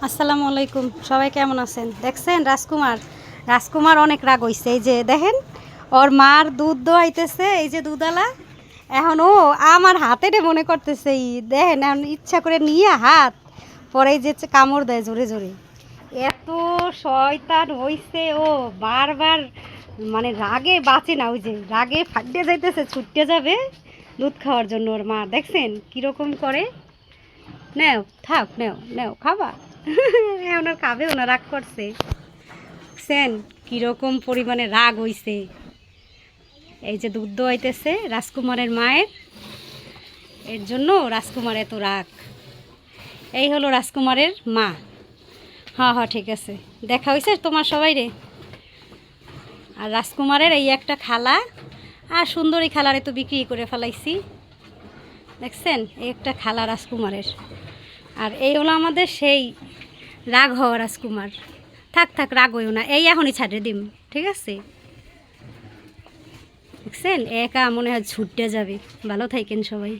আসসালামু আলাইকুম, সবাই কেমন আছেন? দেখছেন রাজকুমার অনেক রাগ হইছে। এই যে দেখেন ওর মার দুধ দোয়াইতেছে, এই যে দুধালা। এখন ও আমার হাতেরে মনে করতেছে দেখেন, এখন ইচ্ছা করে নিয়ে হাত পরে যে কামড় দেয় জোরে জোরে। এত শয়তান হইছে ও, বারবার মানে রাগে বাঁচে না। ওই যে রাগে ফাটিয়ে যাইতেছে, ছুটতে যাবে দুধ খাওয়ার জন্য। ওর মা দেখছেন কীরকম করে। নেও থাক, নেও নেও খাবা। এখন আর খাবেও না, রাগ করছে। দেখছেন কীরকম পরিমাণে রাগ হইছে। এই যে দুধ দোয়াইতেছে রাজকুমারের মায়ের, এর জন্য রাজকুমার এত রাগ। এই হলো রাজকুমারের মা। হ্যাঁ হ্যাঁ ঠিক আছে, দেখা হয়েছে তোমার সবাই রে। আর রাজকুমারের এই একটা খালা, আর সুন্দরী খালারে তো বিক্রি করে ফেলাইছি। দেখছেন এই একটা খালা রাজকুমারের। আর এই হলো আমাদের সেই রাগ হওয়া রাজকুমার। থাক থাক, রাগ হইও না, এই এখনই ছাড়ে দিম, ঠিক আছে? দেখছেন একা মনে হয় ছুটতে যাবে। ভালো থাকেন সবাই।